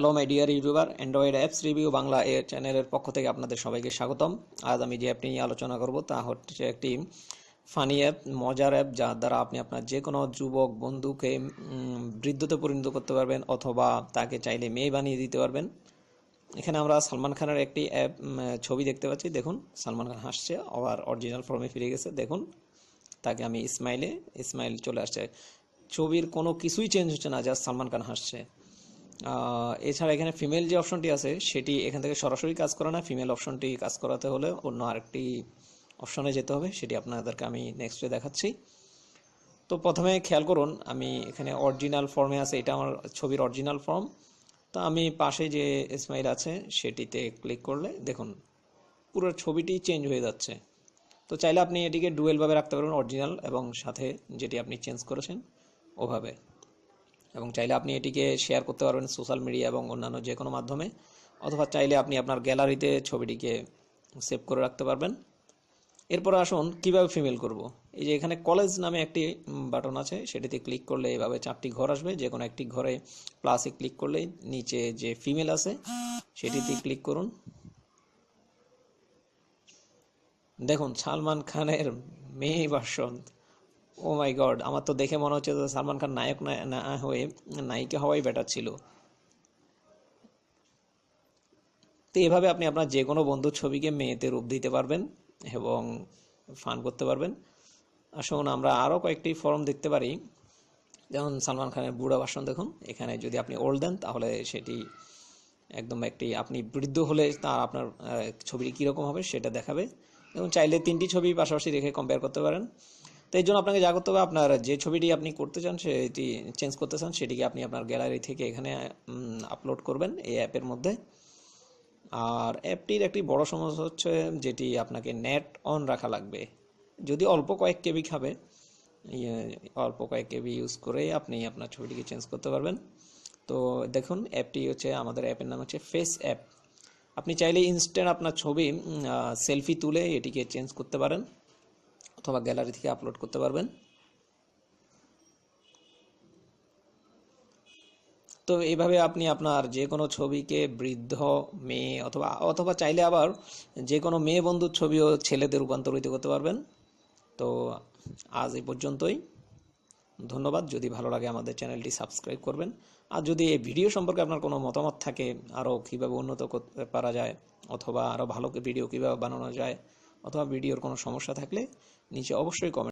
Hello my dear YouTuber, Android apps review Bangla এর চ্যানেলের পক্ষ থেকে আপনাদের সবাইকে স্বাগতম। আজ আমি যে অ্যাপটি নিয়ে আলোচনা করব তা হচ্ছে একটি ফানি অ্যাপ, মজার অ্যাপ, যার দ্বারা আপনি আপনার যে কোনো যুবক বন্ধুকে বৃদ্ধতে পরিণত করতে পারবেন অথবা তাকে চাইলে মেয়ে বানিয়ে দিতে পারবেন। এখানে আমরা সালমান খানের একটি অ্যাপ ছবি দেখতে পাচ্ছি। দেখুন, সালমান খান হাসছে, আবার অরিজিনাল ফর্মে ফিরে গেছে। দেখুন, তাকে আমি স্মাইল চলে আসছে। ছবির কোনো কিছুই চেঞ্জ হচ্ছে না, জাস্ট সালমান খান হাসছে। এছাড়া এখানে ফিমেল যে অপশনটি আছে সেটি এখান থেকে সরাসরি কাজ করে না। ফিমেল অপশনটি কাজ করাতে হলে অন্য আরেকটি অপশনে যেতে হবে, সেটি আপনাদেরকে আমি নেক্সটে দেখাচ্ছি। তো প্রথমে খেয়াল করুন, আমি এখানে অরিজিনাল ফর্মে আছে, এটা আমার ছবির অরিজিনাল ফর্ম। তো আমি পাশে যে স্মাইল আছে সেটিতে ক্লিক করলে দেখুন পুরো ছবিটি চেঞ্জ হয়ে যাচ্ছে। তো চাইলে আপনি এটিকে ডুয়েলভাবে রাখতে পারবেন, অরিজিনাল এবং সাথে যেটি আপনি চেঞ্জ করেছেন ওভাবে। এবং চাইলে আপনি এটিকে শেয়ার করতে পারবেন সোশ্যাল মিডিয়া এবং অন্যান্য যে কোনো মাধ্যমে, অথবা চাইলে আপনি আপনার গ্যালারিতে ছবিটিকে সেভ করে রাখতে পারবেন। এরপর আসুন কিভাবে ফিমেল করব। এই যে এখানে কলেজ নামে একটি বাটন আছে, সেটিতে ক্লিক করলে এভাবে 4টি ঘর আসবে। যে কোনো একটি ঘরে প্লাসে ক্লিক করলেই নিচে যে ফিমেল আছে সেটিতে ক্লিক করুন। দেখুন, সালমান খানের মেয়ে ভার্সন। ও মাই গড, আমার তো দেখে মনে হচ্ছে যে সালমান খান নায়ক না হয়ে নায়িকা হওয়াই বেটার ছিল। তো এভাবে আপনি আপনার যে কোনো বন্ধুর ছবিকে মেয়েতে রূপ দিতে পারবেন এবং ফান করতে পারবেন। আসুন আমরা আরও কয়েকটি ফর্ম দেখতে পারি। যেমন সালমান খানের বুড়া ভার্সন দেখুন, এখানে যদি আপনি ওল্ড দেন তাহলে সেটি একদম একটি, আপনি বৃদ্ধ হলে তার আপনার ছবিটি কীরকম হবে সেটা দেখাবে। এবং চাইলে 3টি ছবি পাশাপাশি রেখে কম্পেয়ার করতে পারেন। তো এই জন্য আপনাকে যা করতে হবে, আপনার যে ছবিটি আপনি করতে চান, সেটি চেঞ্জ করতে চান, সেটিকে আপনি আপনার গ্যালারি থেকে এখানে আপলোড করবেন এই অ্যাপের মধ্যে। আর অ্যাপটির একটি বড় সমস্যা হচ্ছে যেটি আপনাকে নেট অন রাখা লাগবে। যদি অল্প কয়েক কেবি খাবে, অল্প কয়েক কেবি ইউজ করে আপনি আপনার ছবিটিকে চেঞ্জ করতে পারবেন। তো দেখুন, অ্যাপটি হচ্ছে, আমাদের অ্যাপের নাম হচ্ছে ফেস অ্যাপ। আপনি চাইলে ইনস্ট্যান্ট আপনার ছবি সেলফি তুলে এটিকে চেঞ্জ করতে পারেন অথবা গ্যালারি থেকে আপলোড করতে পারবেন। তো এইভাবে আপনি আপনার যে কোনো ছবিকে বৃদ্ধ, মেয়ে অথবা অথবা চাইলে আবার যে কোনো মেয়ে বন্ধুর ছবিও ছেলেদের রূপান্তরিত করতে পারবেন। তো আজ এই পর্যন্তই। ধন্যবাদ। যদি ভালো লাগে আমাদের চ্যানেলটি সাবস্ক্রাইব করবেন। আর যদি এই ভিডিও সম্পর্কে আপনার কোনো মতামত থাকে, আরও কীভাবে উন্নত করতে পারা যায় অথবা আরও ভালো ভিডিও কীভাবে বানানো যায়, অথবা ভিডিওর কোনো সমস্যা থাকলে নিচে অবশ্যই কমেন্ট